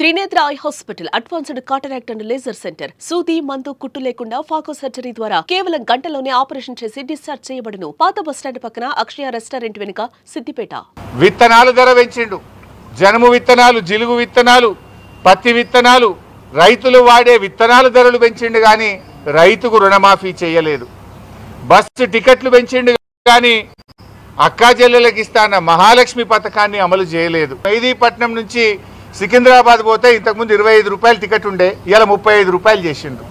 Trinetra eye hospital advanced cataract and laser centre సూది మందు కుట్టు లేకుండా ఫాకో సర్జరీ ద్వారా కేవలం గంటలోనే ఆపరేషన్ చేసి డిశ్చార్జ్ చేయబడును. పాత బస్టాండ్ పక్కన అక్షయ రెస్టారెంట్ వెనుక సిద్దిపేట. విత్తనాలు ధర పెంచిండు. జనుము విత్తనాలు, జిలుగు విత్తనాలు, పత్తి విత్తనాలు, రైతులు వాడే విత్తనాల ధరలు పెంచిండు కానీ రైతుకు రుణమాఫీ చేయలేదు. బస్సు టికెట్లు పెంచిండు కానీ అక్కా చెల్లెలకు ఇస్తాన్న మహాలక్ష్మి పథకాన్ని అమలు చేయలేదు. మెహదీపట్నం నుంచి సికింద్రాబాద్ పోతే ఇంతకుముందు 25 రూపాయల టికెట్ ఉండే, ఇవాళ 35 రూపాయలు చేసిండు.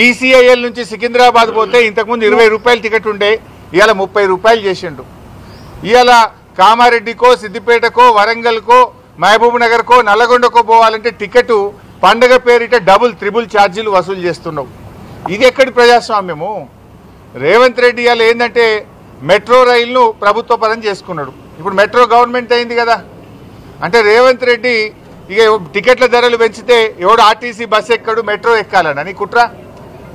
ఈసీఐఎల్ నుంచి సికింద్రాబాద్ పోతే ఇంతకుముందు 20 రూపాయల టికెట్ ఉండే, ఇవాళ 30 రూపాయలు చేసిండు. ఇవాళ కామారెడ్డికో, సిద్దిపేటకో, వరంగల్కో, మహబూబ్ నగర్కో, నల్లగొండకో పోవాలంటే టికెట్ పండగ పేరిట డబుల్ త్రిబుల్ ఛార్జీలు వసూలు చేస్తున్నావు. ఇది ఎక్కడి ప్రజాస్వామ్యము? రేవంత్ రెడ్డి ఇవాళ ఏంటంటే మెట్రో రైలును ప్రభుత్వ పరం చేసుకున్నాడు. ఇప్పుడు మెట్రో గవర్నమెంట్ అయింది కదా, అంటే రేవంత్ రెడ్డి ఇక టికెట్ల ధరలు పెంచితే ఎవడు ఆర్టీసీ బస్సు ఎక్కడు, మెట్రో ఎక్కాలని అని కుట్ర.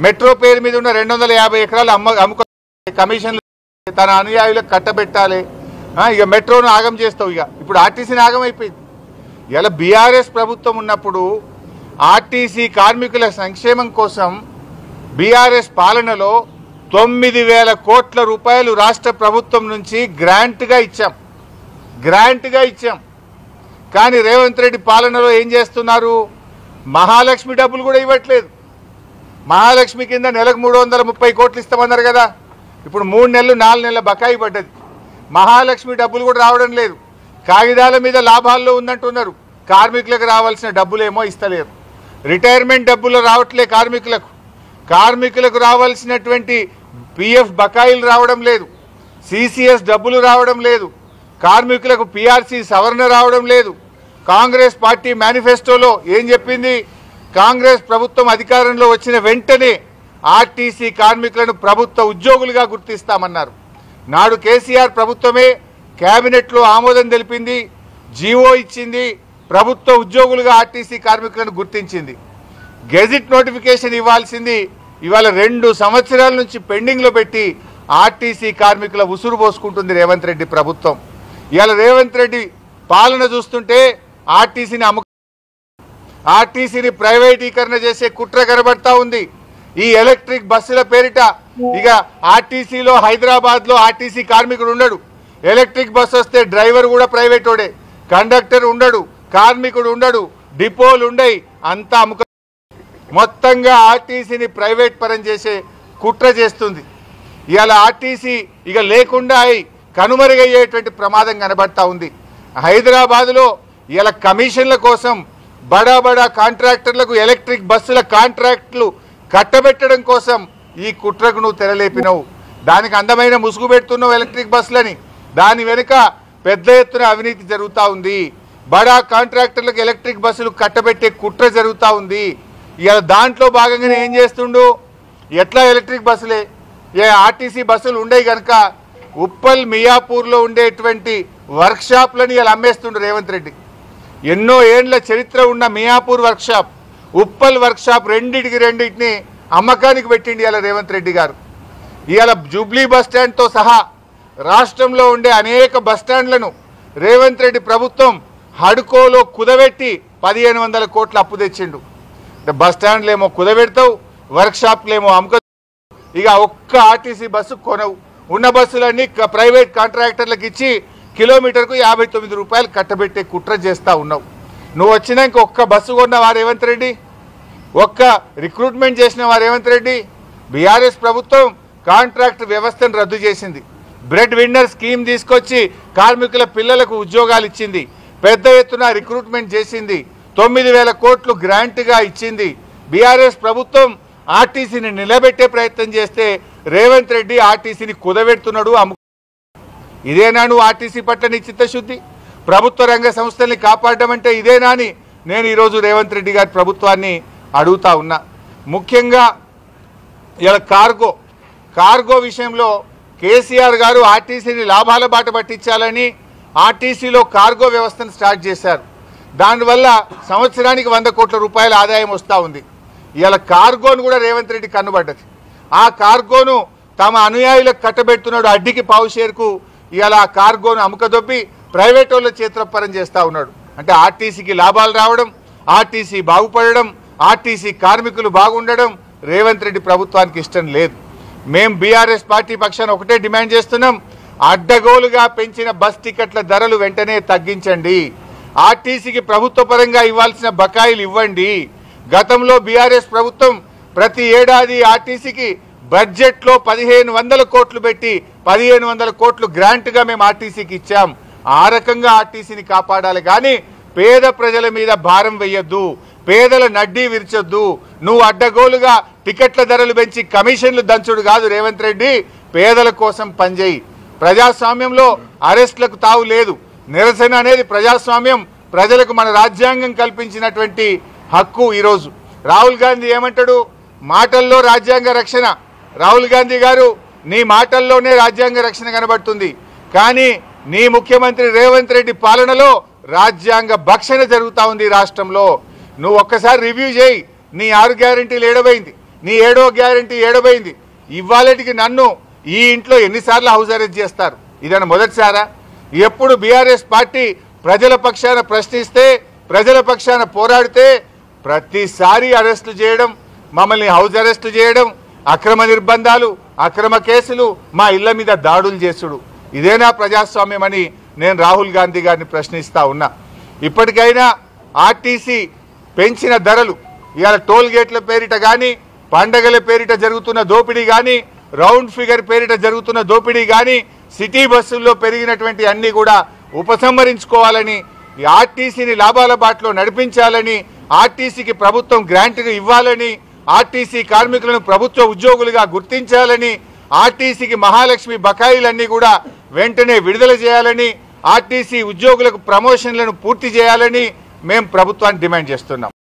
మెట్రో పేరు మీద ఉన్న 250 ఎకరాలు అమ్ముకో కమిషన్లు తన అనుయాయులకు కట్టబెట్టాలి. ఇక మెట్రోను ఆగం చేస్తావు. ఇప్పుడు ఆర్టీసీని ఆగం అయిపోయింది. ఇలా బీఆర్ఎస్ ప్రభుత్వం ఉన్నప్పుడు ఆర్టీసీ కార్మికుల సంక్షేమం కోసం బీఆర్ఎస్ పాలనలో 9,000 కోట్ల రూపాయలు రాష్ట్ర ప్రభుత్వం నుంచి గ్రాంట్గా ఇచ్చాం. కానీ రేవంత్ రెడ్డి పాలనలో ఏం చేస్తున్నారు? మహాలక్ష్మి డబ్బులు కూడా ఇవ్వట్లేదు. మహాలక్ష్మి కింద నెలకు 330 కోట్లు ఇస్తామన్నారు కదా, ఇప్పుడు 3 నెలలు 4 నెలల బకాయి పడ్డది. మహాలక్ష్మి డబ్బులు కూడా రావడం లేదు. కాగితాల మీద లాభాల్లో ఉందంటున్నారు. కార్మికులకు రావాల్సిన డబ్బులేమో ఇస్తలేరు. రిటైర్మెంట్ డబ్బులు రావట్లే కార్మికులకు రావాల్సినటువంటి పిఎఫ్ బకాయిలు రావడం లేదు. సిసిఎస్ డబ్బులు రావడం లేదు. కార్మికులకు పిఆర్సీ సవరణ రావడం లేదు. కాంగ్రెస్ పార్టీ మేనిఫెస్టోలో ఏం చెప్పింది? కాంగ్రెస్ ప్రభుత్వం అధికారంలో వచ్చిన వెంటనే ఆర్టీసీ కార్మికులను ప్రభుత్వ ఉద్యోగులుగా గుర్తిస్తామన్నారు. నాడు కేసీఆర్ ప్రభుత్వమే కేబినెట్లో ఆమోదం తెలిపింది, జీవో ఇచ్చింది, ప్రభుత్వ ఉద్యోగులుగా ఆర్టీసీ కార్మికులను గుర్తించింది. గెజిట్ నోటిఫికేషన్ ఇవ్వాల్సింది ఇవాళ 2 సంవత్సరాల నుంచి పెండింగ్లో పెట్టి ఆర్టీసీ కార్మికుల ఉసురు పోసుకుంటుంది రేవంత్ రెడ్డి ప్రభుత్వం. ఇవాళ రేవంత్ రెడ్డి పాలన చూస్తుంటే ఆర్టీసీని ప్రైవేటీకరణ చేసే కుట్ర కనబడతా ఉంది. ఈ ఎలక్ట్రిక్ బస్సుల పేరిట ఇక ఆర్టీసీలో హైదరాబాద్లో ఆర్టీసీ కార్మికుడు ఉండడు. ఎలక్ట్రిక్ బస్సు వస్తే డ్రైవర్ కూడా ప్రైవేటోడే, కండక్టర్ ఉండడు, కార్మికుడు ఉండడు, డిపోలు ఉండయి, అంతా మొత్తంగా ఆర్టీసీని ప్రైవేట్ పరం చేసే కుట్ర చేస్తుంది. ఇవాళ ఆర్టీసీ ఇక లేకుండా కనుమరుగయ్యేటువంటి ప్రమాదం కనబడతా ఉంది. హైదరాబాద్లో ఇవాళ కమిషన్ల కోసం బడా కాంట్రాక్టర్లకు ఎలక్ట్రిక్ బస్సుల కాంట్రాక్టులు కట్టబెట్టడం కోసం ఈ కుట్రకు నువ్వు తెరలేపినవు. దానికి అందమైన ముసుగు పెడుతున్నావు ఎలక్ట్రిక్ బస్సులని. దాని వెనుక పెద్ద ఎత్తున అవినీతి జరుగుతూ ఉంది. బడా కాంట్రాక్టర్లకు ఎలక్ట్రిక్ బస్సులు కట్టబెట్టే కుట్ర జరుగుతూ ఉంది. ఇవాళ దాంట్లో భాగంగానే ఏం చేస్తుండు? ఎట్లా ఎలక్ట్రిక్ బస్సులే ఆర్టీసీ బస్సులు ఉండేవి కనుక ఉప్పల్ మియాపూర్లో ఉండేటువంటి వర్క్షాప్లను ఇలా అమ్మేస్తుండు రేవంత్ రెడ్డి. ఎన్నో ఏండ్ల చరిత్ర ఉన్న మియాపూర్ వర్క్షాప్, ఉప్పల్ వర్క్షాప్ రెండింటిని అమ్మకానికి పెట్టిండి ఇలా రేవంత్ రెడ్డి గారు. ఇవాళ జూబ్లీ బస్టాండ్తో సహా రాష్ట్రంలో ఉండే అనేక బస్టాండ్లను రేవంత్ రెడ్డి ప్రభుత్వం హడ్కోలో కుదబెట్టి 1,500 కోట్ల అప్పు తెచ్చిండు. బస్టాండ్లేమో కుదబెడతావు, వర్క్షాప్లేమో అమ్ముక. ఇక ఒక్క ఆర్టీసీ బస్సు కొనవు. ఉన్న బస్సులన్నీ ప్రైవేట్ కాంట్రాక్టర్లకు ఇచ్చి కిలోమీటర్కు 59 రూపాయలు కట్టబెట్టే కుట్ర చేస్తూ ఉన్నావు. నువ్వు వచ్చినాక ఒక్క బస్సు కొన్నవా రేవంత్ రెడ్డి? ఒక్క రిక్రూట్మెంట్ చేసినవా రేవంత్ రెడ్డి? బీఆర్ఎస్ ప్రభుత్వం కాంట్రాక్ట్ వ్యవస్థను రద్దు చేసింది. బ్రెడ్ విన్నర్ స్కీమ్ తీసుకొచ్చి కార్మికుల పిల్లలకు ఉద్యోగాలు ఇచ్చింది. పెద్ద ఎత్తున రిక్రూట్మెంట్ చేసింది. 9,000 కోట్లు గ్రాంట్గా ఇచ్చింది. బీఆర్ఎస్ ప్రభుత్వం ఆర్టీసీని నిలబెట్టే ప్రయత్నం చేస్తే రేవంత్ రెడ్డి ఆర్టీసీని కుదబెడుతున్నాడు. ఇదేనా నువ్వు ఆర్టీసీ పట్ల నీ చిత్తశుద్ధి? ప్రభుత్వ రంగ సంస్థల్ని కాపాడడం అంటే ఇదేనా అని నేను ఈరోజు రేవంత్ రెడ్డి గారి ప్రభుత్వాన్ని అడుగుతా ఉన్నా. ముఖ్యంగా ఇలా కార్గో విషయంలో కేసీఆర్ గారు ఆర్టీసీని లాభాల బాట పట్టించాలని ఆర్టీసీలో కార్గో వ్యవస్థను స్టార్ట్ చేశారు. దానివల్ల సంవత్సరానికి 100 కోట్ల రూపాయల ఆదాయం వస్తూ ఉంది. ఇవాళ కార్గోను కూడా రేవంత్ రెడ్డి కన్నుబడ్డది. ఆ కార్గోను తమ అనుయాయులకు కట్టబెడుతున్నాడు. అడ్డికి పావు షేర్కు ఇవాళ ఆ కార్గోను అమ్మకదొబ్బి ప్రైవేట్ వాళ్ళ చేతుల పరం చేస్తూ ఉన్నాడు. అంటే ఆర్టీసీకి లాభాలు రావడం, ఆర్టీసీ బాగుపడడం, ఆర్టీసీ కార్మికులు బాగుండడం రేవంత్ రెడ్డి ప్రభుత్వానికి ఇష్టం లేదు. మేం బీఆర్ఎస్ పార్టీ పక్షాన ఒకటే డిమాండ్ చేస్తున్నాం, అడ్డగోలుగా పెంచిన బస్ టికెట్ల ధరలు వెంటనే తగ్గించండి. ఆర్టీసీకి ప్రభుత్వ పరంగా ఇవ్వాల్సిన బకాయిలు ఇవ్వండి. గతంలో బీఆర్ఎస్ ప్రభుత్వం ప్రతి ఏడాది ఆర్టీసీకి బడ్జెట్లో 1500 కోట్లు పెట్టి 1500 కోట్లు గ్రాంట్గా మేము ఆర్టీసీకి ఇచ్చాం. ఆ రకంగా ఆర్టీసీని కాపాడాలి, కానీ పేద ప్రజల మీద భారం వేయొద్దు, పేదల నడ్డీ విరిచొద్దు. నువ్వు అడ్డగోలుగా టికెట్ల ధరలు పెంచి కమిషన్లు దంచుడు కాదు రేవంత్ రెడ్డి, పేదల కోసం పనిచేయి. ప్రజాస్వామ్యంలో అరెస్టులకు తావు లేదు. నిరసన అనేది ప్రజాస్వామ్యం, ప్రజలకు మన రాజ్యాంగం కల్పించినటువంటి హక్కు. ఈరోజు రాహుల్ గాంధీ ఏమంటాడు, మాటల్లో రాజ్యాంగ రక్షణ. రాహుల్ గాంధీ గారు, నీ మాటల్లోనే రాజ్యాంగ రక్షణ కనబడుతుంది, కానీ నీ ముఖ్యమంత్రి రేవంత్ రెడ్డి పాలనలో రాజ్యాంగ భక్షణ జరుగుతూ ఉంది రాష్ట్రంలో. నువ్వు ఒక్కసారి రివ్యూ చేయి, నీ 6 గ్యారెంటీలు ఏడబోయింది, నీ 7వ గ్యారెంటీ ఏడబోయింది. ఇవాళటికి నన్ను ఈ ఇంట్లో ఎన్నిసార్లు హౌస్ అరెస్ట్ చేస్తారు? ఇదన్న మొదటిసారా? ఎప్పుడు బీఆర్ఎస్ పార్టీ ప్రజల పక్షాన ప్రశ్నిస్తే, ప్రజల పక్షాన పోరాడితే ప్రతిసారి అరెస్టులు చేయడం, మమ్మల్ని హౌస్ అరెస్టు చేయడం, అక్రమ నిర్బంధాలు, అక్రమ కేసులు, మా ఇళ్ల మీద దాడులు చేసుడు. ఇదేనా ప్రజాస్వామ్యం అని నేను రాహుల్ గాంధీ గారిని ప్రశ్నిస్తా ఉన్నా. ఇప్పటికైనా ఆర్టీసీ పెంచిన ధరలు, ఇవాళ టోల్ గేట్ల పేరిట కానీ, పండగల పేరిట జరుగుతున్న దోపిడీ కానీ, రౌండ్ ఫిగర్ పేరిట జరుగుతున్న దోపిడీ కానీ, సిటీ బస్సుల్లో పెరిగినటువంటి అన్ని కూడా ఉపసంహరించుకోవాలని, ఈ ఆర్టీసీని లాభాల బాటలో నడిపించాలని, ఆర్టీసీకి ప్రభుత్వం గ్రాంట్గా ఇవ్వాలని, ఆర్టీసీ కార్మికులను ప్రభుత్వ ఉద్యోగులుగా గుర్తించాలని, ఆర్టీసీకి మహాలక్ష్మి బకాయిలన్నీ కూడా వెంటనే విడుదల చేయాలని, ఆర్టీసీ ఉద్యోగులకు ప్రమోషన్లను పూర్తి చేయాలని మేము ప్రభుత్వాన్ని డిమాండ్ చేస్తున్నాం.